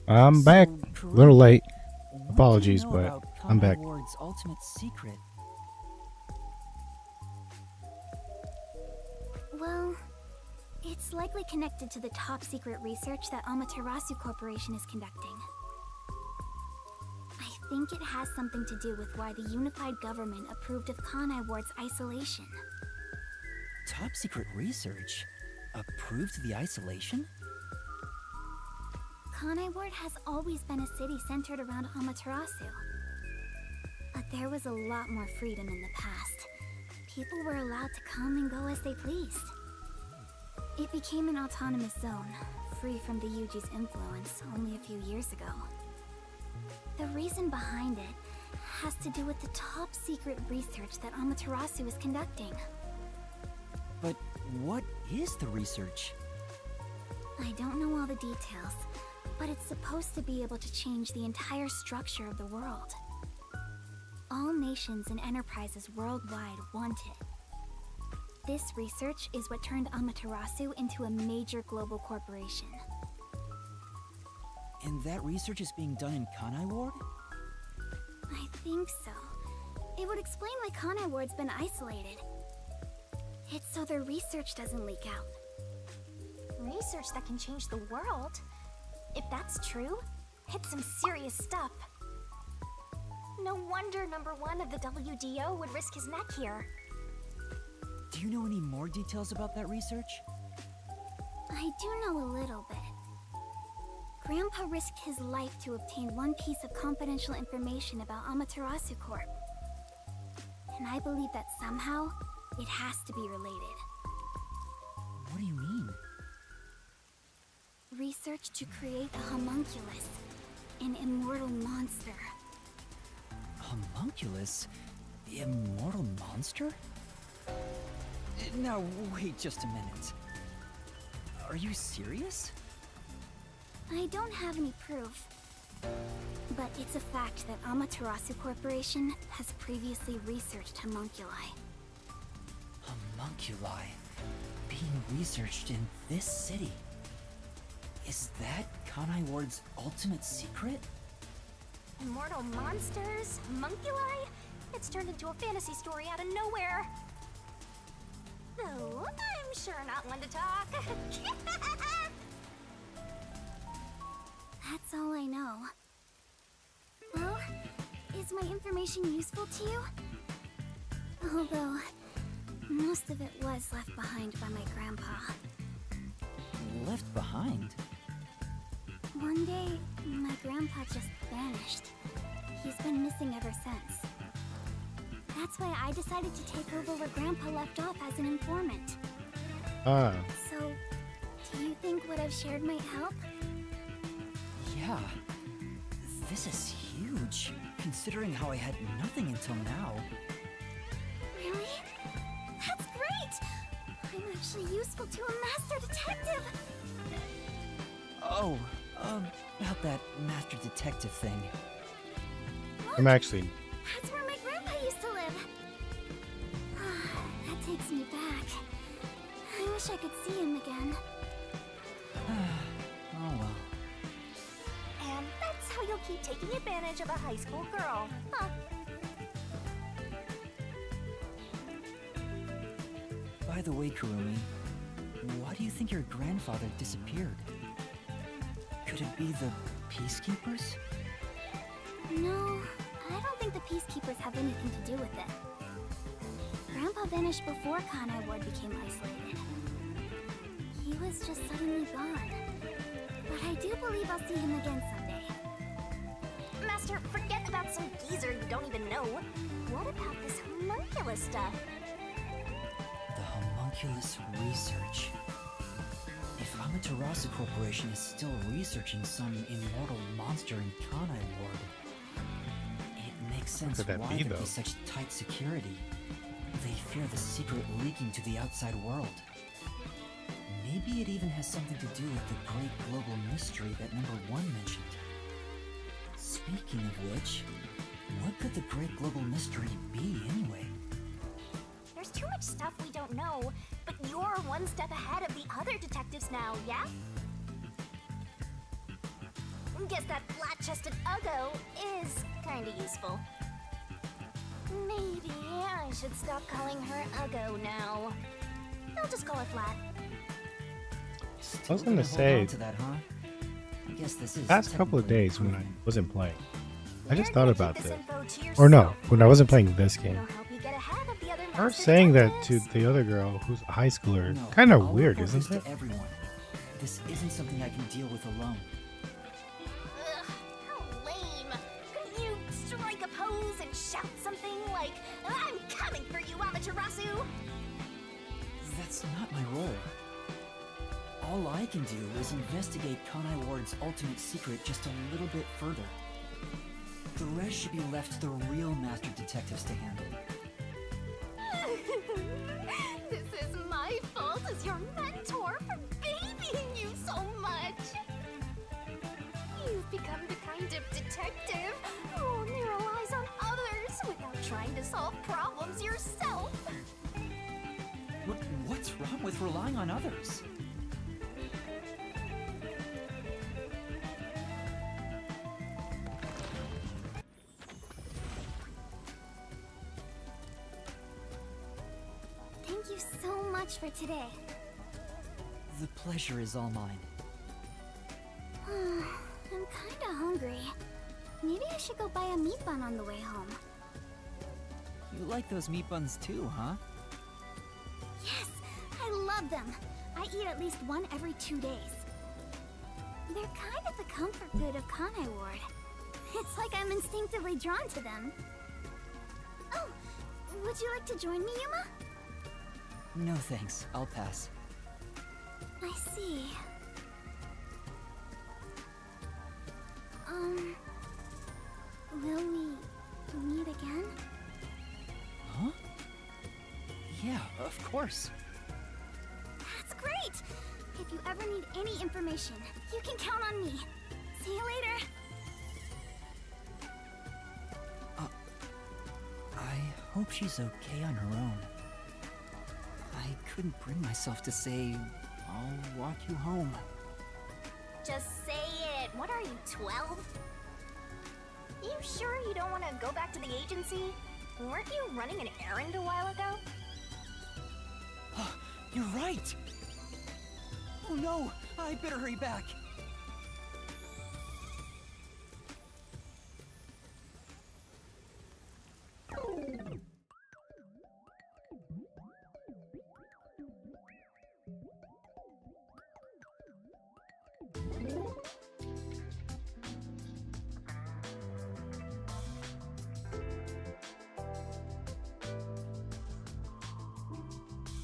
I'm back. So, A little Kurumi, late. what do you Apologies, know but about I'm Kanai back. Ward's ultimate secret? Well, it's likely connected to the top secret research that Amaterasu Corporation is conducting. I think it has something to do with why the unified government approved of Kanai Ward's isolation. Top secret research? Approved the isolation? Kanai Ward has always been a city centered around Amaterasu. But there was a lot more freedom in the past. People were allowed to come and go as they pleased. It became an autonomous zone, free from the Yuji's influence only a few years ago. The reason behind it has to do with the top secret research that Amaterasu is conducting. But what is the research? I don't know all the details, but it's supposed to be able to change the entire structure of the world. All nations and enterprises worldwide want it. This research is what turned Amaterasu into a major global corporation. And that research is being done in Kanai Ward? I think so. It would explain why Kanai Ward's been isolated. It's so their research doesn't leak out. Research that can change the world? If that's true, it's some serious stuff. No wonder number one of the WDO would risk his neck here. Do you know any more details about that research? I do know a little bit. Grandpa risked his life to obtain one piece of confidential information about Amaterasu Corp. And I believe that somehow, it has to be related. What do you mean? Research to create a homunculus, an immortal monster. Homunculus? Immortal monster? Now, wait just a minute. Are you serious? I don't have any proof. But it's a fact that Amaterasu Corporation has previously researched homunculi. Homunculi being researched in this city. Is that Kanai Ward's ultimate secret? Immortal monsters? Homunculi? It's turned into a fantasy story out of nowhere. Oh, I'm sure not one to talk. That's all I know. Well, is my information useful to you? Although, most of it was left behind by my grandpa. Left behind? One day, my grandpa just vanished. He's been missing ever since. That's why I decided to take over where Grandpa left off as an informant. Ah, So, do you think what I've shared might help? Yeah. This is huge, considering how I had nothing until now. Really? That's great! I'm actually useful to a master detective! Oh, about that master detective thing. I'm actually. That's where my grandpa used to live! That takes me back. I wish I could see him again. Oh well. And that's how you'll keep taking advantage of a high school girl, huh? By the way, Kurumi, why do you think your grandfather disappeared? Could it be the Peacekeepers? No, I don't think the Peacekeepers have anything to do with it. Grandpa vanished before Kanai Ward became isolated. He was just suddenly gone. But I do believe I'll see him again someday. Master, forget about some geezer you don't even know. What about this homunculus stuff? The homunculus research. If Amaterasu Corporation is still researching some immortal monster in Kanai Ward, it makes sense could that why be, there'd though? be such tight security. They fear the secret leaking to the outside world. Maybe it even has something to do with the great global mystery that number one mentioned. Speaking of which, what could the great global mystery be anyway? There's too much stuff we don't know, but you're one step ahead of the other detectives now, yeah? Guess that flat-chested Uggo is kinda useful. Maybe I should stop calling her Uggo now. I'll just call her Flat. I was gonna say, to that, huh? I guess this is past couple of technically days when I proven. wasn't playing, I just You're thought gonna about keep this. info to Or no, yourself, when I wasn't playing this game. It'll help you get ahead of the other Her master saying that to detectives. the other girl who's a high schooler, No, kind of I'll weird, report isn't this it? to everyone. This isn't something I can deal with alone. Ugh, how lame. Couldn't you strike a pose and shout something like, "I'm coming for you, Amaterasu"? That's not my role. All I can do is investigate Kanai Ward's ultimate secret just a little bit further. The rest should be left to the real master detectives to handle. This is my fault as your mentor for babying you so much. You've become the kind of detective who only relies on others without trying to solve problems yourself. What's wrong with relying on others? Thank you so much for today. The pleasure is all mine. I'm kinda hungry. Maybe I should go buy a meat bun on the way home. You like those meat buns too, huh? Yes, I love them. I eat at least one every 2 days. They're kind of the comfort food of Kanai Ward. It's like I'm instinctively drawn to them. Oh, would you like to join me, Yuma? No thanks, I'll pass. I see. Will we meet again? Huh? Yeah, of course. That's great! If you ever need any information, you can count on me. See you later. I hope she's okay on her own. I couldn't bring myself to say, I'll walk you home. Just say it. What are you, 12? You sure you don't want to go back to the agency? Weren't you running an errand a while ago? You're right! Oh no! I better hurry back!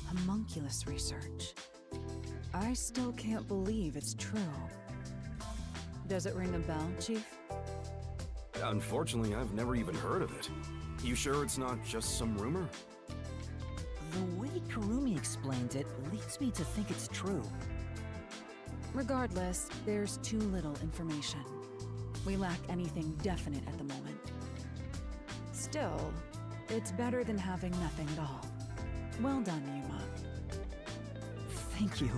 Homunculus research. I still can't believe it's true. Does it ring a bell, Chief? Unfortunately, I've never even heard of it. You sure it's not just some rumor? The way Kurumi explained it leads me to think it's true. Regardless, there's too little information. We lack anything definite at the moment. Still, it's better than having nothing at all. Well done, Yuma. Thank you.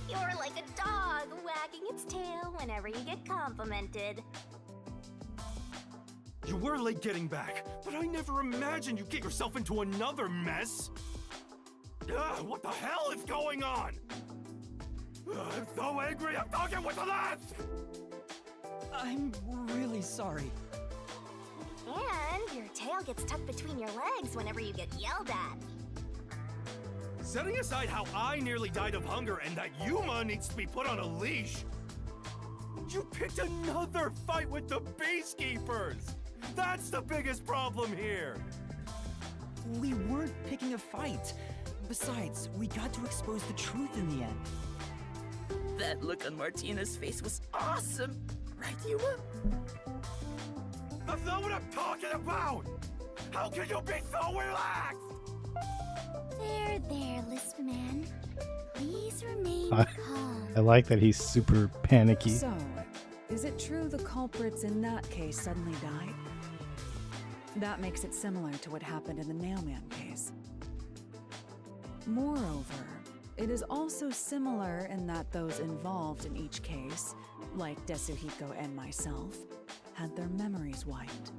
You're like a dog wagging its tail whenever you get complimented. You were late getting back, but I never imagined you'd get yourself into another mess. Ugh, what the hell is going on? Ugh, I'm so angry, I'm talking with the lads! I'm really sorry. And your tail gets tucked between your legs whenever you get yelled at. Setting aside how I nearly died of hunger and that Yuma needs to be put on a leash, you picked another fight with the Beastkeepers! That's the biggest problem here! We weren't picking a fight. Besides, we got to expose the truth in the end. That look on Martina's face was awesome! Right, Yuma? That's not what I'm talking about! How can you be so relaxed? There, Lisp Man. Please remain I- calm. I like that he's super panicky. So, is it true the culprits in that case suddenly died? That makes it similar to what happened in the Nailman case. Moreover, It is also similar in that those involved in each case, like Desuhiko and myself, had their memories wiped.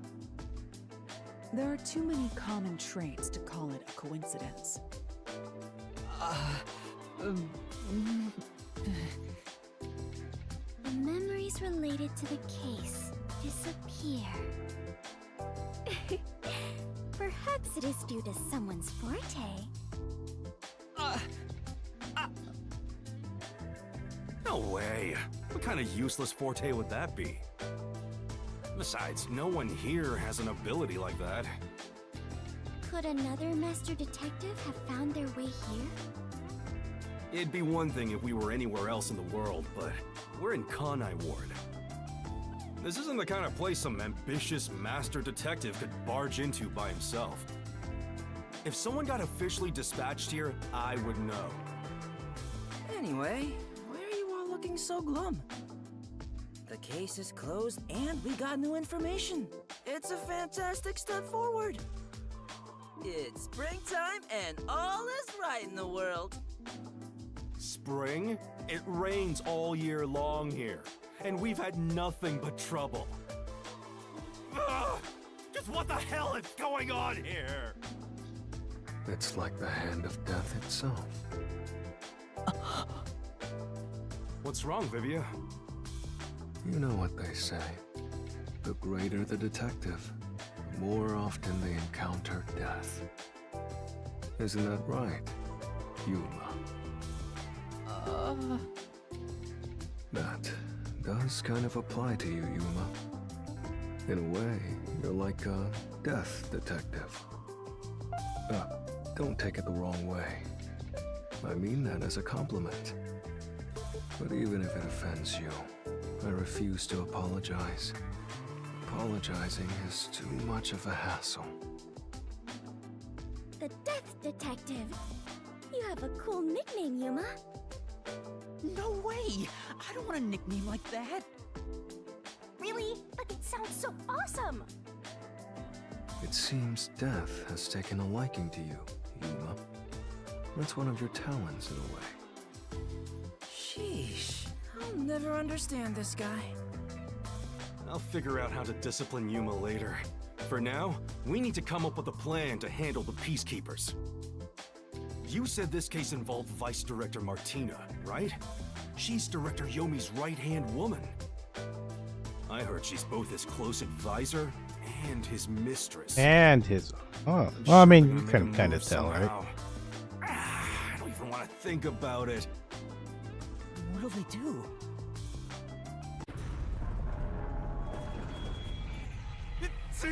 There are too many common traits to call it a coincidence. The memories related to the case disappear. Perhaps it is due to someone's forte. No way. What kind of useless forte would that be? Besides, no one here has an ability like that. Could another master detective have found their way here? It'd be one thing if we were anywhere else in the world, but we're in Kanai Ward. This isn't the kind of place some ambitious master detective could barge into by himself. If someone got officially dispatched here, I would know. Anyway, why are you all looking so glum? The case is closed and we got new information. It's a fantastic step forward. It's springtime and all is right in the world. Spring? It rains all year long here, and we've had nothing but trouble. Ugh! Just what the hell is going on here? It's like the hand of death itself. What's wrong, Vivia? You know what they say. The greater the detective, the more often they encounter death. Isn't that right, Yuma? That does kind of apply to you, Yuma. In a way, you're like a death detective. Don't take it the wrong way. I mean that as a compliment. But even if it offends you, I refuse to apologize. Apologizing is too much of a hassle. The Death Detective. You have a cool nickname, Yuma. No way! I don't want a nickname like that. Really? But it sounds so awesome! It seems death has taken a liking to you, Yuma. That's one of your talents in a way. Sheesh, I'll never understand this guy. I'll figure out how to discipline Yuma later. For now, we need to come up with a plan to handle the Peacekeepers. You said this case involved Vice Director Martina, right? She's Director Yomi's right-hand woman. I heard she's both his close advisor and his mistress. And his... Oh, well, I mean, you can kind of tell, right? I don't even want to think about it. What'll they do? See?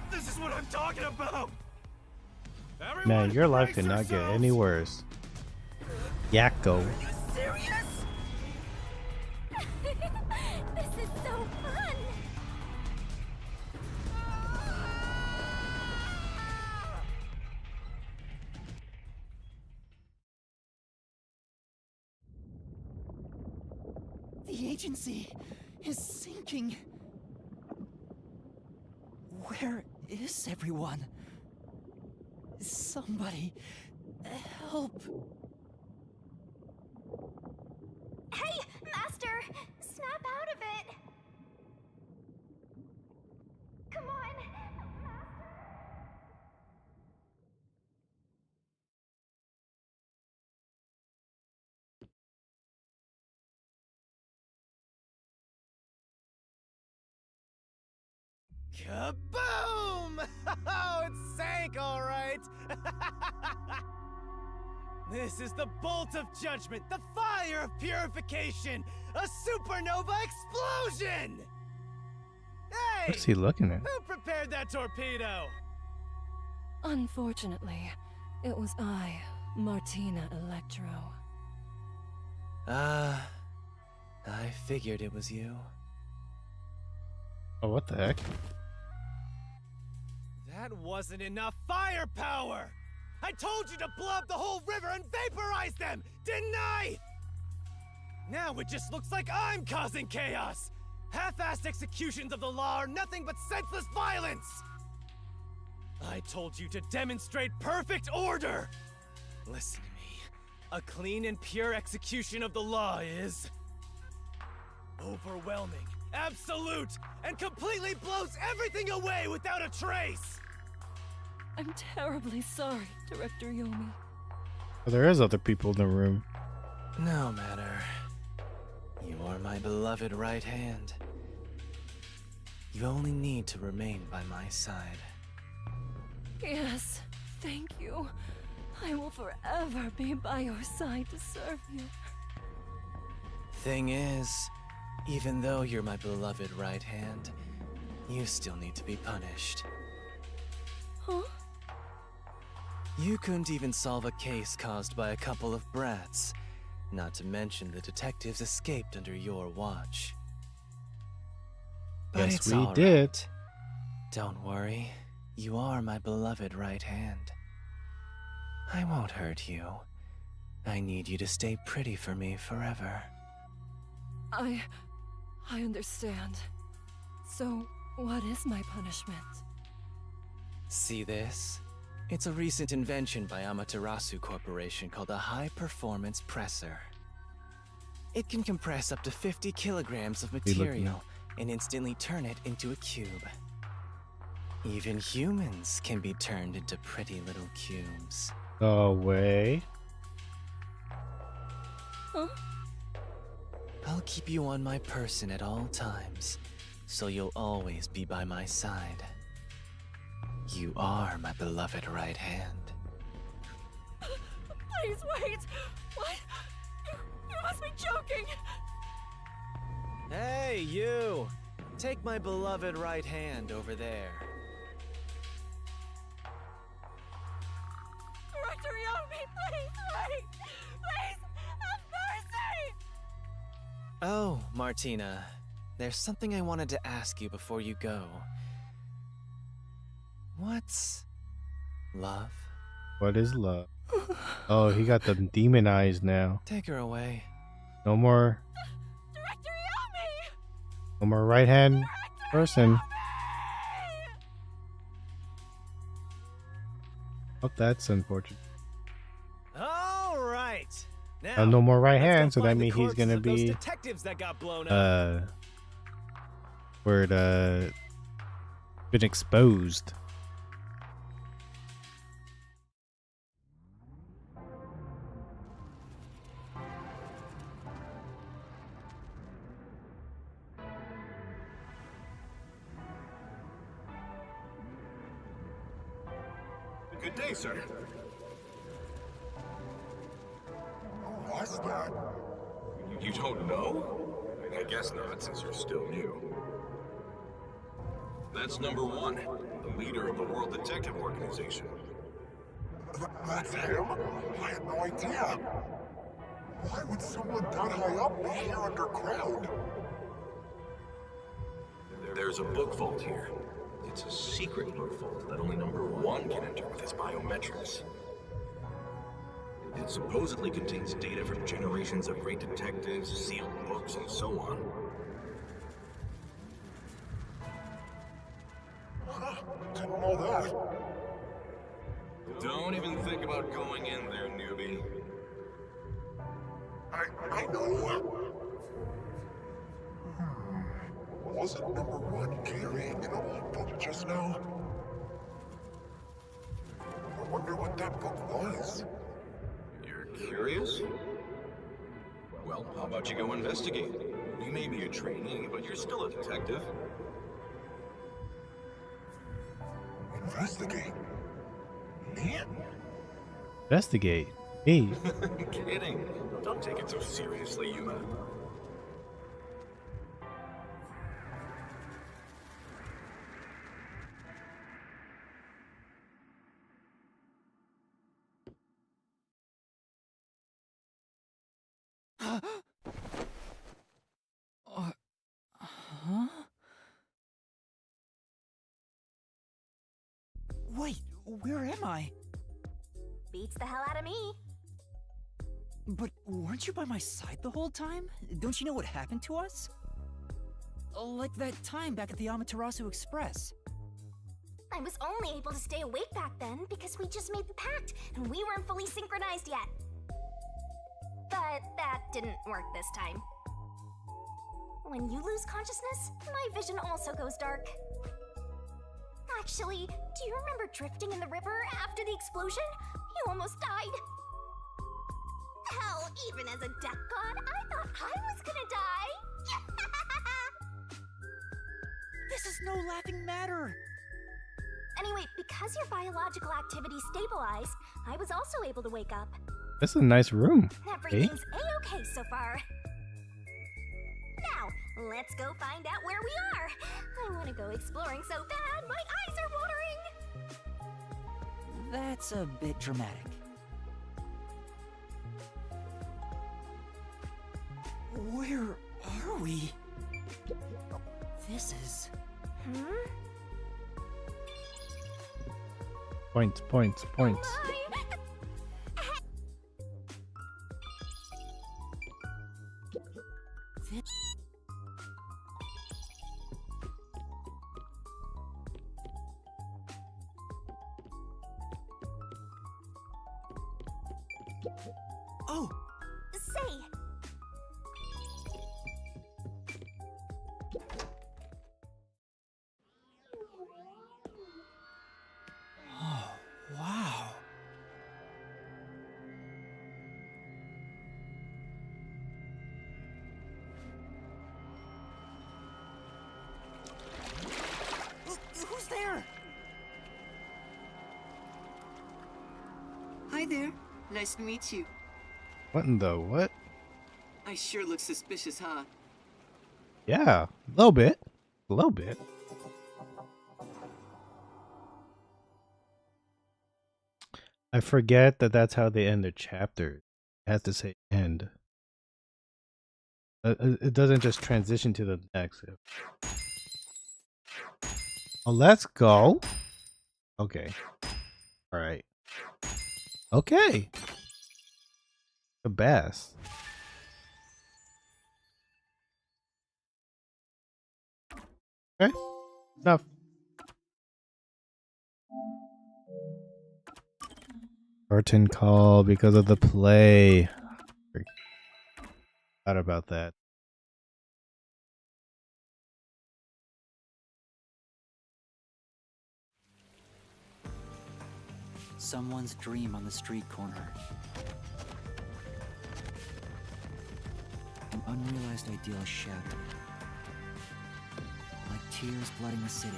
This is what I'm talking about! Everyone, Man, your life brace could not get yourselves! any worse. Yakko. You serious? This is so fun! The agency is sinking. Where is everyone? Somebody help. Hey, Master! Snap out of it! Come on, Master! Kaboom! Oh, it sank all right. This is the bolt of judgment, the fire of purification, a supernova explosion! Hey! What's he looking at? Who prepared that torpedo? Unfortunately, it was I, Martina Electro. I figured it was you. Oh, what the heck? That wasn't enough firepower! I told you to blow up the whole river and vaporize them, didn't I? Now it just looks like I'm causing chaos! Half-assed executions of the law are nothing but senseless violence! I told you to demonstrate perfect order! Listen to me. A clean and pure execution of the law is overwhelming, absolute, and completely blows everything away without a trace! I'm terribly sorry, Director Yomi. Well, there is other people in the room. No matter. You are my beloved right hand. You only need to remain by my side. Yes, thank you. I will forever be by your side to serve you. Thing is, even though you're my beloved right hand, you still need to be punished. Huh? You couldn't even solve a case caused by a couple of brats, not to mention the detectives escaped under your watch. But Yes, it's we all did. right. Don't worry, you are my beloved right hand. I won't hurt you. I need you to stay pretty for me forever. I understand. So, what is my punishment? See this? It's a recent invention by Amaterasu Corporation called a high-performance presser. It can compress up to 50 kilograms of material and instantly turn it into a cube. Even humans can be turned into pretty little cubes. No way. Huh? I'll keep you on my person at all times, so you'll always be by my side. You are my beloved right hand. Please wait! What? You must be joking! Hey, you! Take my beloved right hand over there. Director Yomi, please wait! Please, have mercy! Oh, Martina, there's something I wanted to ask you before you go. What's love? What is love? Oh, he got the demon eyes now. Take her away. No more. Director Yomi! No more right hand person. Oh, that's unfortunate. All right. Now, No more right let's go hand, so that find the means he's corpses gonna of those be detectives that got blown up. where it been exposed. Good day, sir. Who was that? You don't know? I guess not, since you're still new. That's number one, the leader of the World Detective Organization. That's him? I had no idea. Why would someone that high up be here underground? There's a book vault here. It's a secret book vault that only number one can enter with his biometrics. It supposedly contains data from generations of great detectives, sealed books, and so on. Huh? Didn't know that. Don't even think about going in there, newbie. I know. Wasn't number one carrying an old book just now? I wonder what that book was. You're curious? Well, how about you go investigate? You may be a trainee, but you're still a detective. Investigate? Me? Investigate. Me. Kidding. Don't take it so seriously, Yuma. Huh? Wait, where am I? Beats the hell out of me. But weren't you by my side the whole time? Don't you know what happened to us? Like that time back at the Amaterasu Express. I was only able to stay awake back then because we just made the pact and we weren't fully synchronized yet. but that didn't work this time. When you lose consciousness, my vision also goes dark. Actually, do you remember drifting in the river after the explosion? You almost died. Hell, even as a death god, I thought I was gonna die. This is no laughing matter. Anyway, because your biological activity stabilized, I was also able to wake up. That's a nice room. Everything's a-okay so far. Now, let's go find out where we are. I want to go exploring so bad, my eyes are watering. That's a bit dramatic. Where are we? This is... Points, points, points. Oh! Say! Oh, wow. Who's there? Hi there. Nice to meet you. What in the what? I sure look suspicious, huh? Yeah, a little bit. A little bit. I forget that that's how they end their chapters. It has to say end. It doesn't just transition to the next. Oh, let's go. Okay. All right. Okay. The best. Okay. Enough. Curtain call because of the play. Forgot about that. Someone's dream on the street corner. An unrealized ideal shattered. Like tears flooding the city.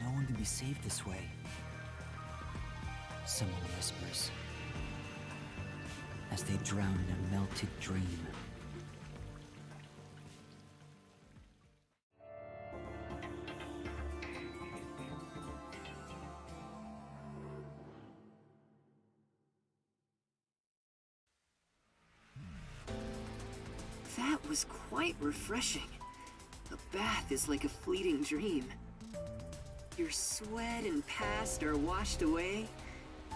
No one can be saved this way. Someone whispers. As they drown in a melted dream. That was quite refreshing. A bath is like a fleeting dream. Your sweat and past are washed away.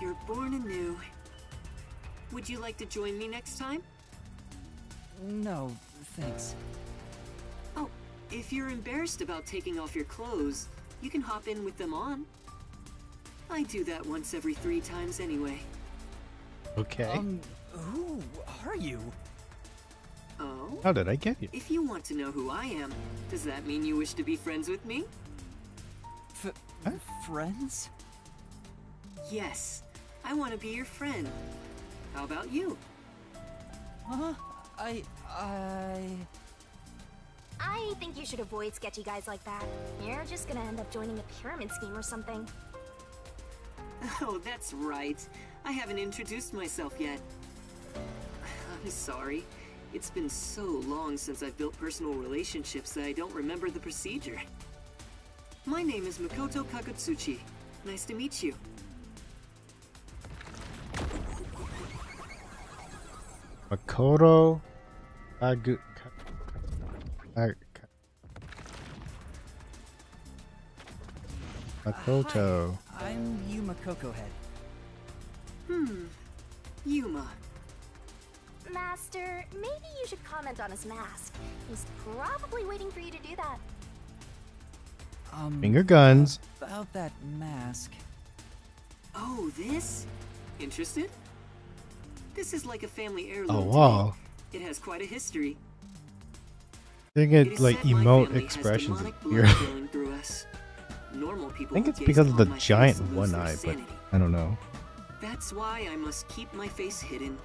You're born anew. Would you like to join me next time? No, thanks. Oh, if you're embarrassed about taking off your clothes, you can hop in with them on. I do that once every 3 times anyway. Okay. Who are you? Oh? How did I get you? If you want to know who I am, does that mean you wish to be friends with me? Friends? Yes, I want to be your friend. How about you? Huh? I think you should avoid sketchy guys like that. You're just gonna end up joining a pyramid scheme or something. Oh, that's right. I haven't introduced myself yet. I'm sorry. It's been so long since I've built personal relationships that I don't remember the procedure. My name is Makoto Kakutsuchi. Nice to meet you. Makoto Makoto. Hi, I'm Yuma Cocohead. Yuma. Master, maybe you should comment on his mask. He's probably waiting for you to do that. Finger guns. About that mask. Oh, this? Interested? This is like a family heirloom. Oh to wow. me. It has quite a history. They It get is like said my emote family has expressions demonic here. blood flowing through us. Normal I people think who it's gaze because of the upon my face giant lose one their eye, but sanity. I don't know. That's why I must keep my face hidden,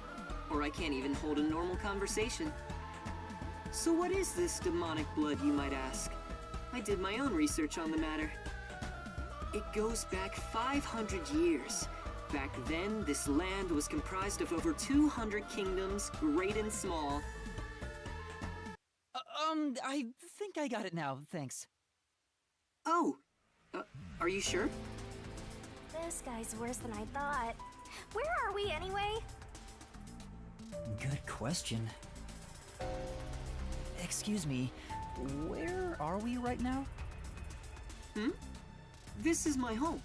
or I can't even hold a normal conversation. So what is this demonic blood, you might ask? I did my own research on the matter. It goes back 500 years. Back then, this land was comprised of over 200 kingdoms, great and small. I think I got it now, thanks. Oh, are you sure? This guy's worse than I thought. Where are we anyway? Good question. Excuse me, where are we right now? This is my home.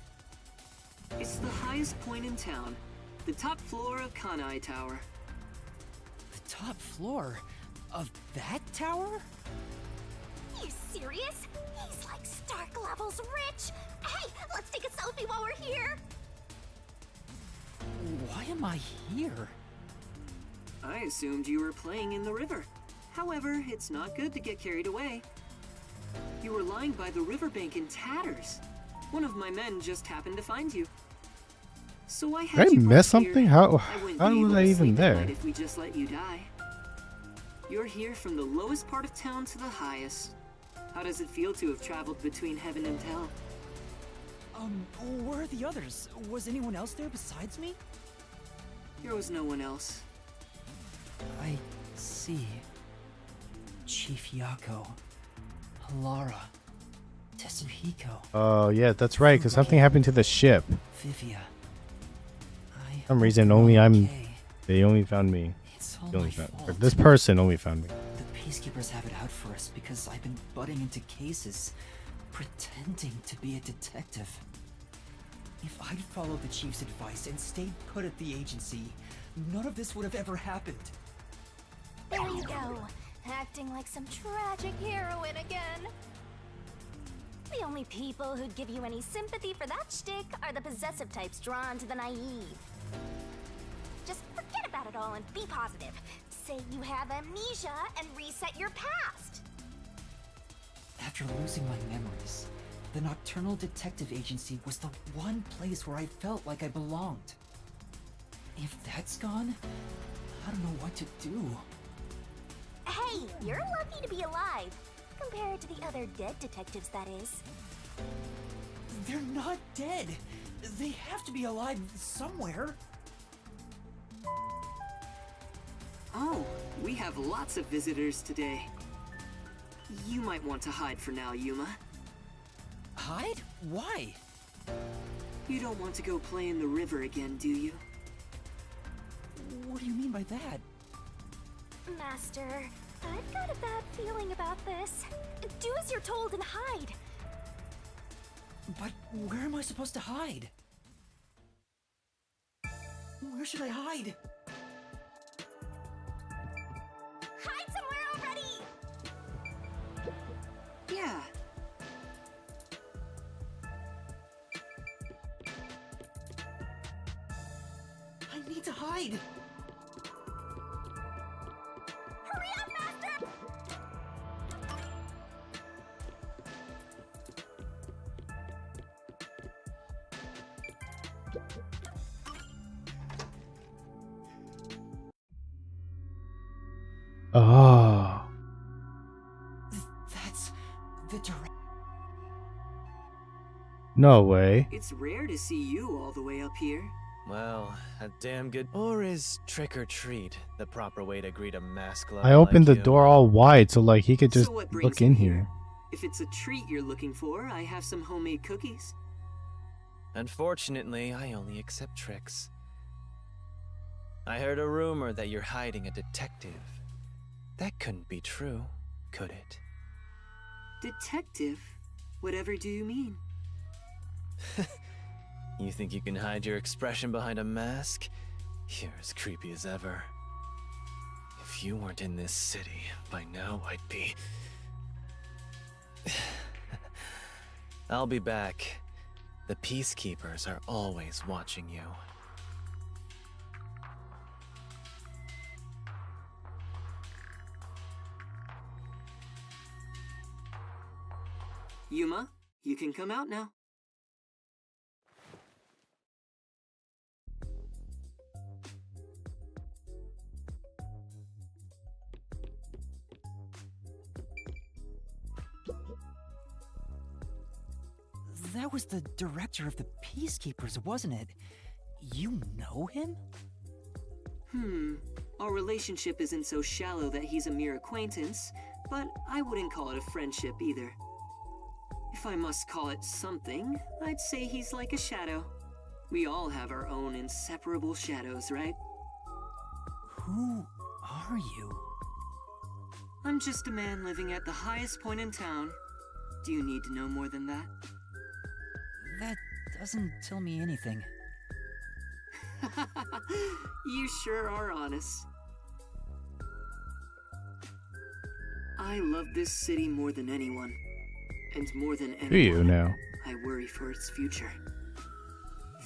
It's the highest point in town, the top floor of Kanai Tower. The top floor of that tower? You serious? He's like Stark levels rich. Hey, let's take a selfie while we're here. Why am I here? I assumed you were playing in the river. However, it's not good to get carried away. You were lying by the riverbank in tatters. One of my men just happened to find you. So I had Did I you miss brought here. something? How I wouldn't how be was able I to even sleep at there? night if we just let you die. You're here from the lowest part of town to the highest. How does it feel to have traveled between heaven and hell? Where are the others? Was anyone else there besides me? There was no one else. I see. Chief Yako, Lara, Tetsuhiko, Oh yeah, that's right. Because something happened to the ship. Vivia. For some reason, they only found me. It's all They only my found, or fault. this person only found me. The peacekeepers have it out for us because I've been butting into cases, pretending to be a detective. If I'd followed the chief's advice and stayed put at the agency, none of this would have ever happened. There you go, acting like some tragic heroine again. The only people who'd give you any sympathy for that shtick are the possessive types drawn to the naive. Just forget about it all and be positive. Say you have amnesia and reset your past. After losing my memories, the Nocturnal Detective Agency was the one place where I felt like I belonged. If that's gone, I don't know what to do. Hey, you're lucky to be alive. Compared to the other dead detectives, that is. They're not dead. They have to be alive somewhere. Oh, we have lots of visitors today. You might want to hide for now, Yuma. Hide? Why? You don't want to go play in the river again, do you? What do you mean by that? Master, I've got a bad feeling about this. Do as you're told and hide. But where am I supposed to hide? Where should I hide? Hide somewhere already! Yeah. I need to hide. Hurry up, Master! Oh. That's the direct. No way. It's rare to see you all the way up here. Well, a damn good. Or is trick or treat the proper way to greet a mask lover I opened like the you? door all wide so like he could just So what brings look you in here. If it's a treat you're looking for, I have some homemade cookies. Unfortunately, I only accept tricks. I heard a rumor that you're hiding a detective. That couldn't be true, could it? Detective? Whatever do you mean? You think you can hide your expression behind a mask? You're as creepy as ever. If you weren't in this city, by now I'd be... I'll be back. The Peacekeepers are always watching you. Yuma, you can come out now. That was the director of the Peacekeepers, wasn't it? You know him? Our relationship isn't so shallow that he's a mere acquaintance, but I wouldn't call it a friendship either. If I must call it something, I'd say he's like a shadow. We all have our own inseparable shadows, right? Who are you? I'm just a man living at the highest point in town. Do you need to know more than that? That doesn't tell me anything. You sure are honest. I love this city more than anyone. And more than anyone, Do you now? I worry for its future.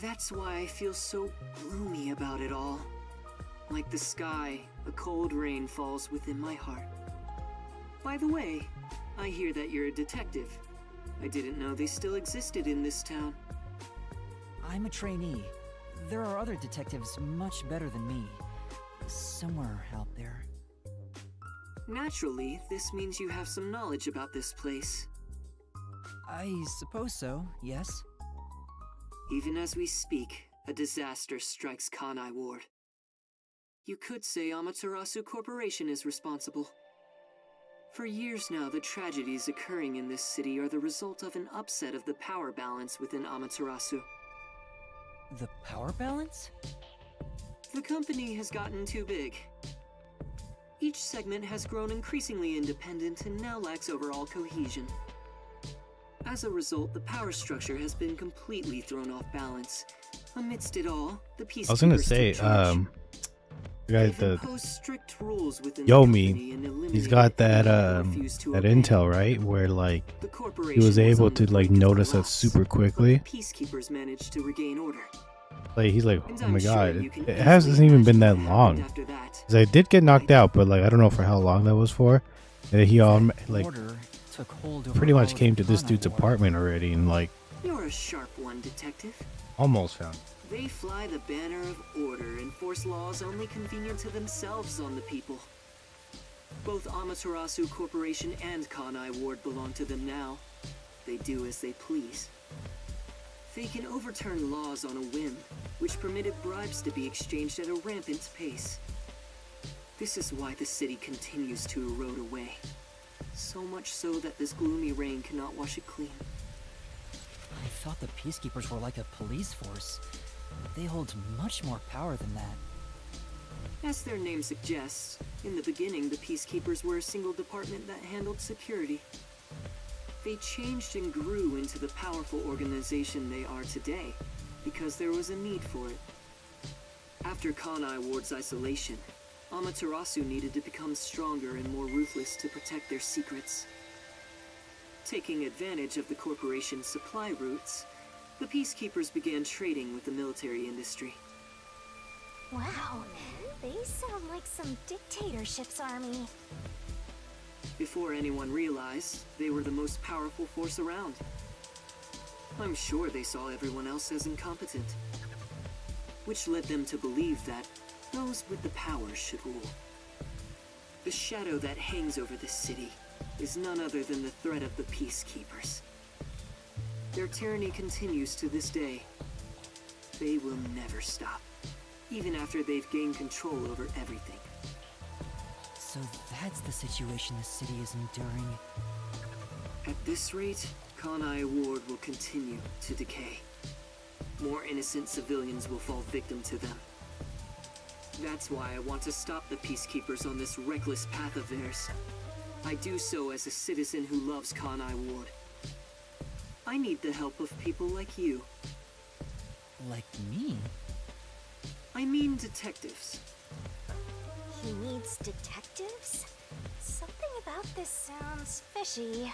That's why I feel so gloomy about it all. Like the sky, a cold rain falls within my heart. By the way, I hear that you're a detective. I didn't know they still existed in this town. I'm a trainee. There are other detectives much better than me. Somewhere out there. Naturally, this means you have some knowledge about this place. I suppose so, yes. Even as we speak, a disaster strikes Kanai Ward. You could say Amaterasu Corporation is responsible. For years now, the tragedies occurring in this city are the result of an upset of the power balance within Amaterasu. The power balance? The company has gotten too big. Each segment has grown increasingly independent and now lacks overall cohesion. As a result, the power structure has been completely thrown off balance. Amidst it all, the Peacekeepers I was gonna say, took charge. the guy, They've the imposed strict rules within the company Yomi, and he's eliminated got that anyone who refused to that obey. intel, right? Where like The he corporation was able on to the like brink of notice us collapse, super but quickly. the Peacekeepers managed to regain order. Like he's like, And oh I'm my sure god, you can it hasn't easily even been that imagine what happened long. after that. 'Cause I did get knocked out, but like I don't know for how long that was for. And he all like Order took hold over pretty all much of came to this Kanai dude's Ward. apartment already and like You're a sharp one, detective. almost found him. They fly the banner of order and force laws only convenient to themselves on the people. Both Amaterasu Corporation and Kanai Ward belong to them now. They do as they please. They can overturn laws on a whim, which permitted bribes to be exchanged at a rampant pace. This is why the city continues to erode away. So much so that this gloomy rain cannot wash it clean. I thought the Peacekeepers were like a police force. They hold much more power than that. As their name suggests, in the beginning the Peacekeepers were a single department that handled security. They changed and grew into the powerful organization they are today, because there was a need for it. After Kanai Ward's isolation, Amaterasu needed to become stronger and more ruthless to protect their secrets. Taking advantage of the corporation's supply routes, the Peacekeepers began trading with the military industry. Wow, they sound like some dictatorship's army. Before anyone realized, they were the most powerful force around. I'm sure they saw everyone else as incompetent, which led them to believe that those with the power should rule. The shadow that hangs over this city is none other than the threat of the Peacekeepers. Their tyranny continues to this day. They will never stop, even after they've gained control over everything. So that's the situation the city is enduring. At this rate, Kanai Ward will continue to decay. More innocent civilians will fall victim to them. That's why I want to stop the Peacekeepers on this reckless path of theirs. I do so as a citizen who loves Kanai Ward. I need the help of people like you. Like me? I mean detectives. He needs detectives? Something about this sounds fishy.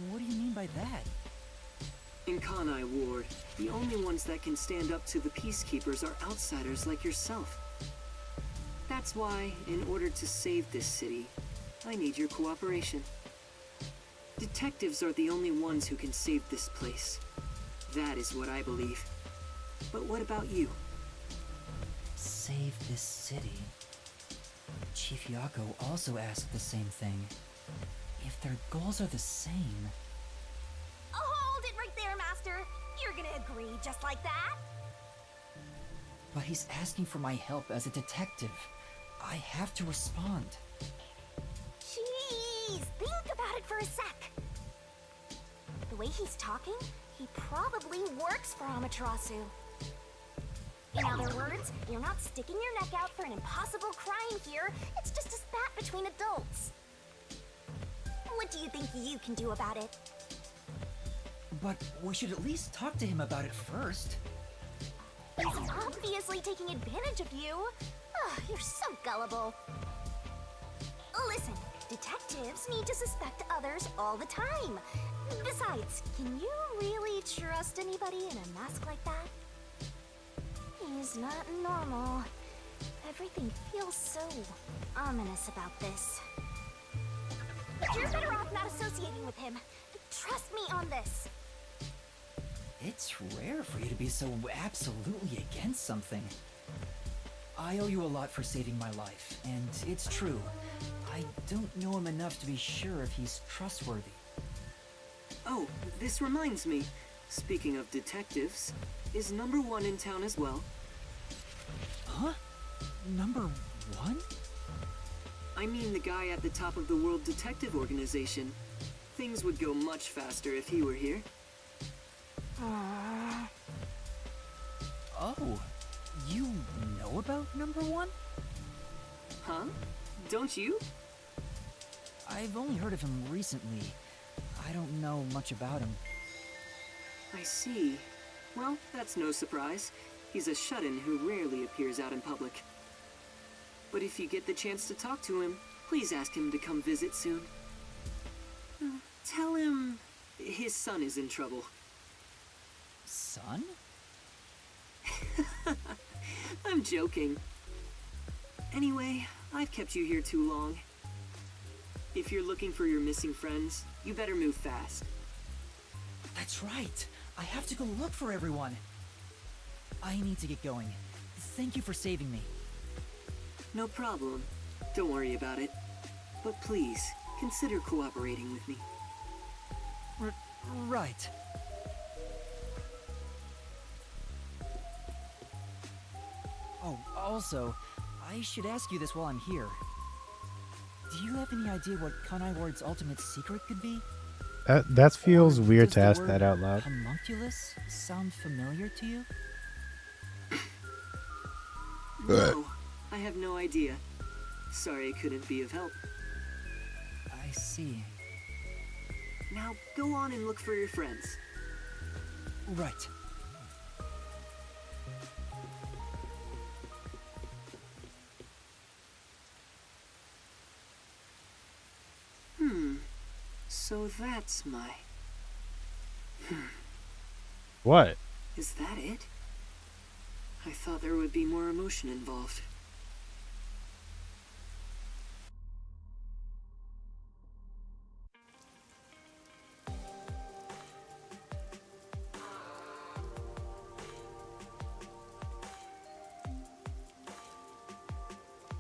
What do you mean by that? In Kanai Ward, the only ones that can stand up to the Peacekeepers are outsiders like yourself. That's why, in order to save this city, I need your cooperation. Detectives are the only ones who can save this place. That is what I believe. But what about you? Save this city. Chief Yako also asked the same thing. If their goals are the same... Hold it right there, Master! You're gonna agree just like that? But he's asking for my help as a detective. I have to respond. Jeez, think about it for a sec. The way he's talking, he probably works for Amaterasu. In other words, you're not sticking your neck out for an impossible crime here. It's just a spat between adults. What do you think you can do about it? But we should at least talk to him about it first. He's obviously taking advantage of you. You're so gullible. Listen, detectives need to suspect others all the time. Besides, can you really trust anybody in a mask like that? He's not normal. Everything feels so ominous about this. You're better off not associating with him. Trust me on this. It's rare for you to be so absolutely against something. I owe you a lot for saving my life, and it's true. I don't know him enough to be sure if he's trustworthy. Oh, this reminds me. Speaking of detectives, is number 1 in town as well? Huh? Number 1? I mean the guy at the top of the World Detective Organization. Things would go much faster if he were here. Oh, you know about number 1? Huh? Don't you? I've only heard of him recently. I don't know much about him. I see. Well, that's no surprise. He's a shut-in who rarely appears out in public. But if you get the chance to talk to him, please ask him to come visit soon. Tell him his son is in trouble. Son? I'm joking. Anyway, I've kept you here too long. If you're looking for your missing friends, you better move fast. That's right. I have to go look for everyone. I need to get going. Thank you for saving me. No problem. Don't worry about it. But please, consider cooperating with me. Right. Oh, also, I should ask you this while I'm here. Do you have any idea what Kanai Ward's ultimate secret could be? That feels weird Does to the ask word that out loud. Homunculus sound familiar to you? No, I have no idea. Sorry I couldn't be of help. I see. Now, go on and look for your friends. Right. So that's my... What? Is that it? I thought there would be more emotion involved.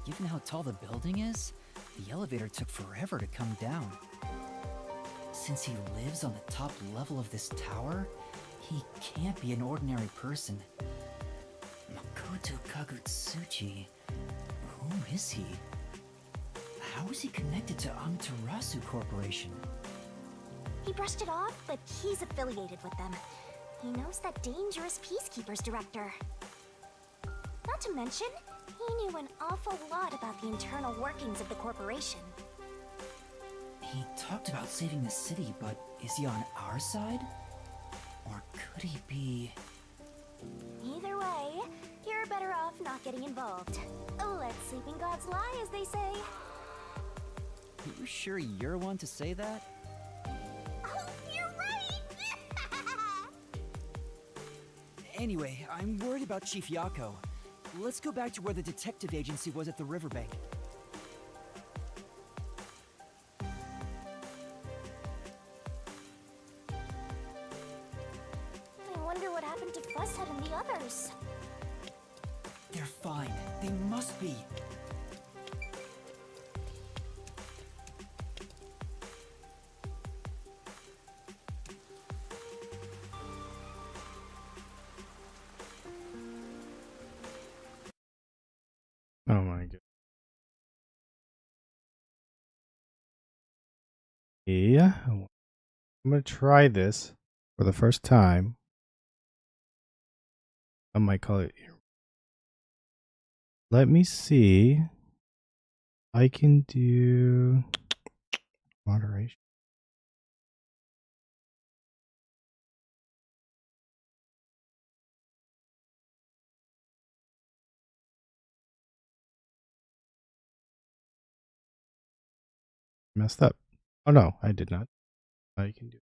Given how tall the building is, the elevator took forever to come down. Since he lives on the top level of this tower, he can't be an ordinary person. Makoto Kagutsuchi. Who is he? How is he connected to Amaterasu Corporation? He brushed it off, but he's affiliated with them. He knows that dangerous Peacekeepers director. Not to mention, he knew an awful lot about the internal workings of the corporation. He talked about saving the city, but is he on our side? Or could he be... Either way, you're better off not getting involved. Let sleeping gods lie, as they say. You sure you're one to say that? Anyway, I'm worried about Chief Yako. Let's go back to where the detective agency was at the riverbank. I wonder what happened to Fuzzhead and the others. They're fine. They must be. Oh my god. Yeah, I'm gonna try this for the first time. I might call it. Let me see. I can do moderation. Messed up. Oh no, I did not. I can do.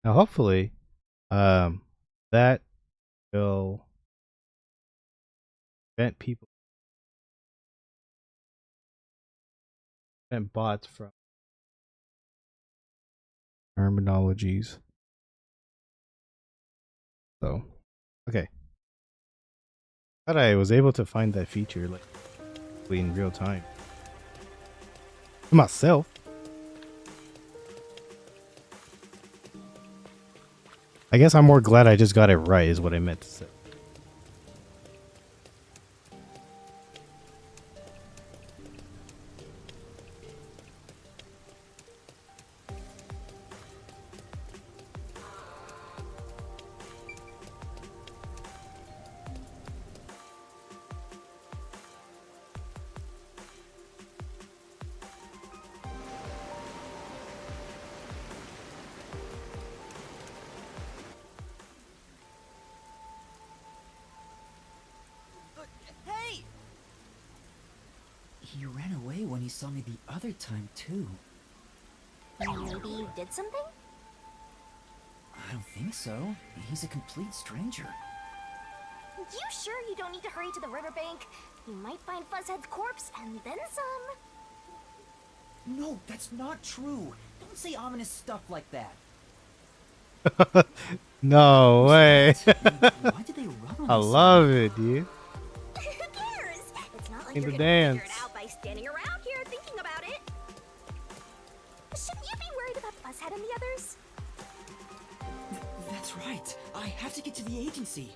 Now, hopefully, that will prevent people, prevent bots from terminologies. So, okay. Thought I was able to find that feature like in real time. To myself. I guess I'm more glad I just got it right, is what I meant to say. Hey! He ran away when he saw me the other time, too. Maybe you did something? I don't think so. He's a complete stranger. You sure you don't need to hurry to the riverbank? You might find Fuzzhead's corpse and then some. No, that's not true. Don't say ominous stuff like that. No way. Why did they run on I this love it, dude. Who cares? It's not like In you're the gonna figure dance. it out by standing around here thinking about it. Shouldn't you be worried about Fuzzhead and the others? That's right. I have to get to the agency.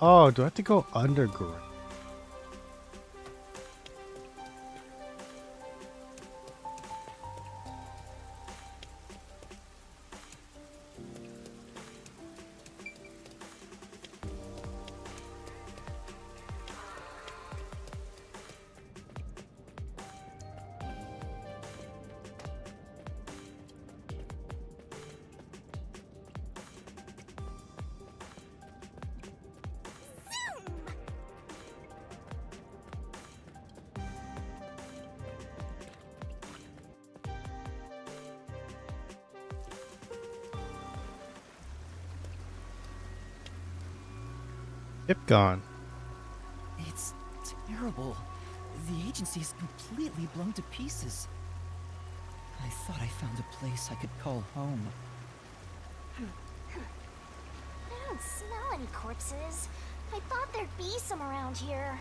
Oh, do I have to go underground? Ship gone. It's terrible. The agency is completely blown to pieces. I thought I found a place I could call home. I don't smell any corpses. I thought there'd be some around here.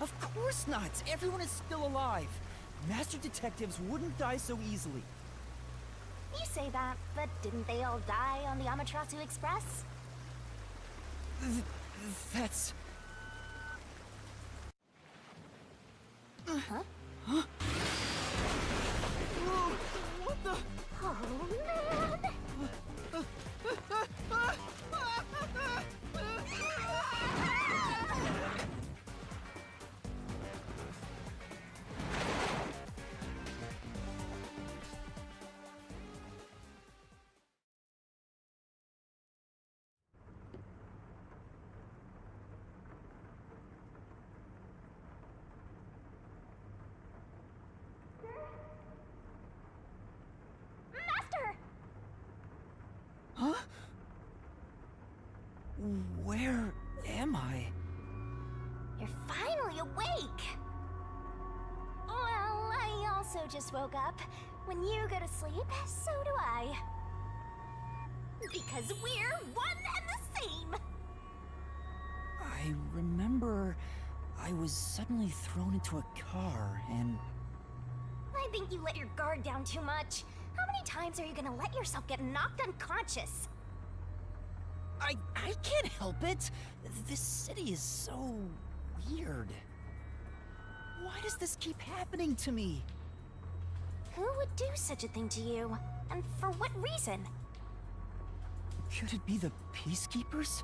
Of course not! Everyone is still alive! Master detectives wouldn't die so easily. You say that, but didn't they all die on the Amaterasu Express? That's... Huh? Huh? Whoa, what the... Oh, man! Master! Huh? Where am I? You're finally awake! Well, I also just woke up. When you go to sleep, so do I. Because we're one and the same! I remember I was suddenly thrown into a car and... I think you let your guard down too much. How many times are you gonna let yourself get knocked unconscious? I can't help it. This city is so weird. Why does this keep happening to me? Who would do such a thing to you? And for what reason? Could it be the Peacekeepers?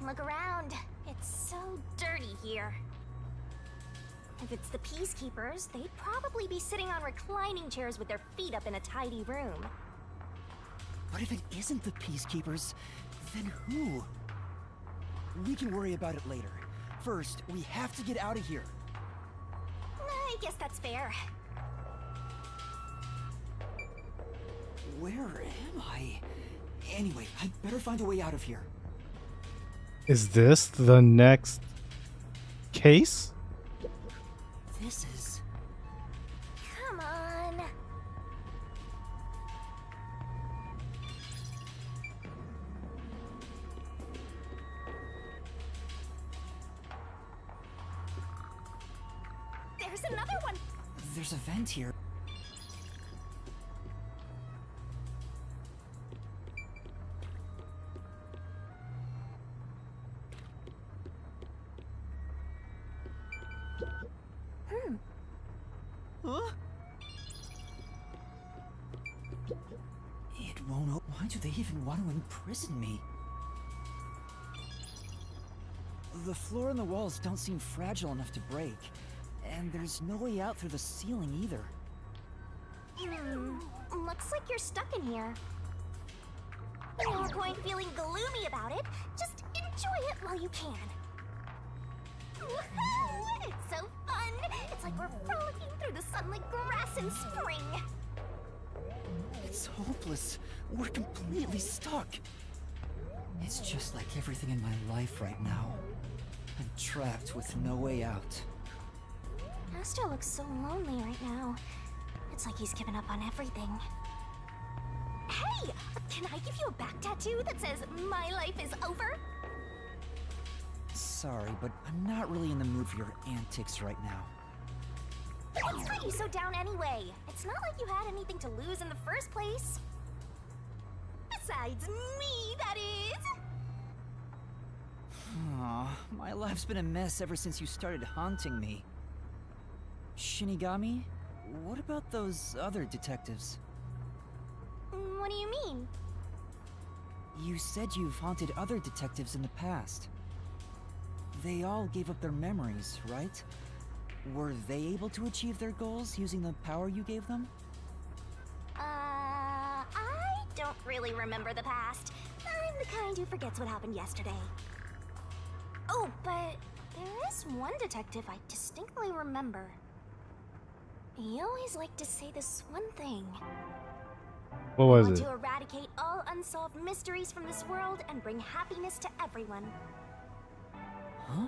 Look around. It's so dirty here. If it's the Peacekeepers, they'd probably be sitting on reclining chairs with their feet up in a tidy room. But if it isn't the Peacekeepers, then who? We can worry about it later. First, we have to get out of here. I guess that's fair. Where am I? Anyway, I'd better find a way out of here. Is this the next case? This is... Come on. There's another one. There's a vent here. Huh? It won't open. Why do they even want to imprison me? The floor and the walls don't seem fragile enough to break. And there's no way out through the ceiling either. Looks like you're stuck in here. No point feeling gloomy about it. Just enjoy it while you can. Woohoo! It's so fun! It's like we're frolicking through the sun like grass in spring. It's hopeless. We're completely stuck. It's just like everything in my life right now. I'm trapped with no way out. Astro looks so lonely right now. It's like he's given up on everything. Hey! Can I give you a back tattoo that says, "My life is over"? Sorry, but I'm not really in the mood for your antics right now. What's got you so down anyway? It's not like you had anything to lose in the first place. Besides me, that is! Aw, my life's been a mess ever since you started haunting me. Shinigami, what about those other detectives? What do you mean? You said you've haunted other detectives in the past. They all gave up their memories, right? Were they able to achieve their goals using the power you gave them? I don't really remember the past. I'm the kind who forgets what happened yesterday. Oh, but there is one detective I distinctly remember. He always liked to say this one thing. What was I want it? to eradicate all unsolved mysteries from this world and bring happiness to everyone. Huh?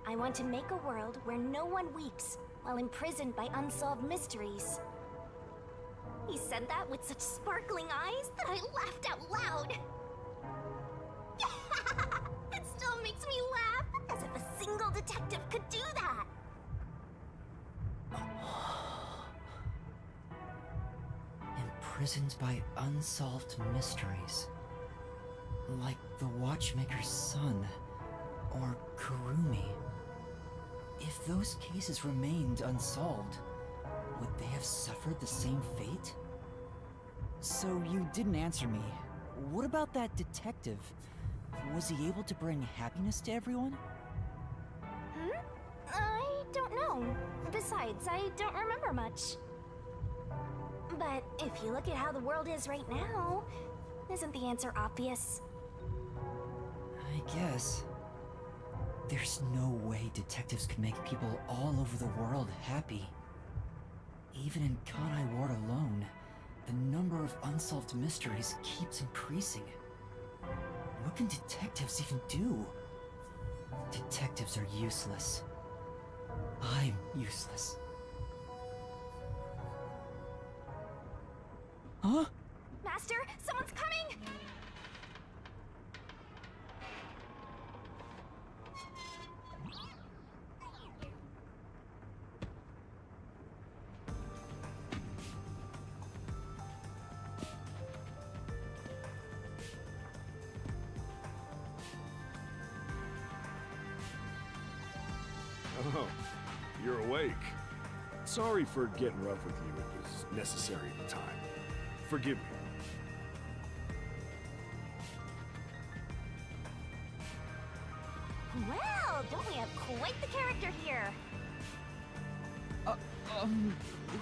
I want to make a world where no one weeps while imprisoned by unsolved mysteries. He said that with such sparkling eyes that I laughed out loud. It still makes me laugh, as if a single detective could do that. Imprisoned by unsolved mysteries. Like the Watchmaker's son, or Kurumi. If those cases remained unsolved, would they have suffered the same fate? So you didn't answer me. What about that detective? Was he able to bring happiness to everyone? I don't know. Besides, I don't remember much. But if you look at how the world is right now, isn't the answer obvious? I guess. There's no way detectives can make people all over the world happy. Even in Kanai Ward alone, the number of unsolved mysteries keeps increasing. What can detectives even do? Detectives are useless. I'm useless. Huh? Master, someone's coming! Oh, you're awake. Sorry for getting rough with you. It was necessary at the time. Forgive me. Well, don't we have quite the character here?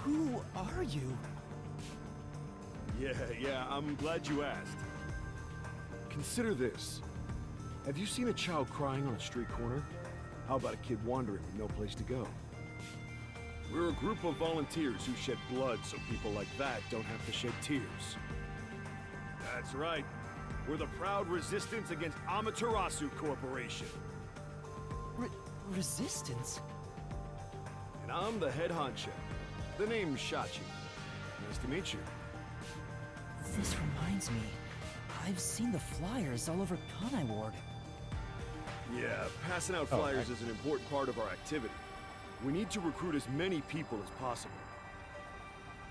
Who are you? Yeah, I'm glad you asked. Consider this. Have you seen a child crying on a street corner? How about a kid wandering with no place to go? We're a group of volunteers who shed blood so people like that don't have to shed tears. That's right. We're the proud resistance against Amaterasu Corporation. Resistance? And I'm the head honcho. The name's Shachi. Nice to meet you. This reminds me. I've seen the flyers all over Kanai Ward. Yeah, passing out flyers is an important part of our activity. We need to recruit as many people as possible.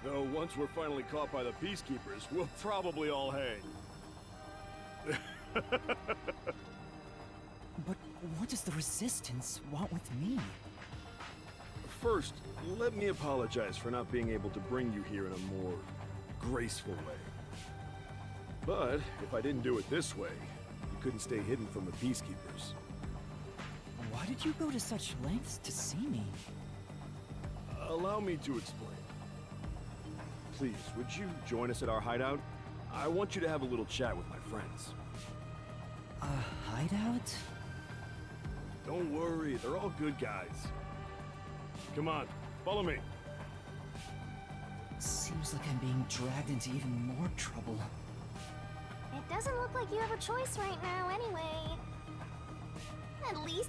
Though once we're finally caught by the Peacekeepers, we'll probably all hang. But what does the Resistance want with me? First, let me apologize for not being able to bring you here in a more graceful way. But if I didn't do it this way, you couldn't stay hidden from the Peacekeepers. Why did you go to such lengths to see me? Allow me to explain. Please, would you join us at our hideout? I want you to have a little chat with my friends. A hideout? Don't worry, they're all good guys. Come on, follow me. Seems like I'm being dragged into even more trouble. It doesn't look like you have a choice right now anyway. At least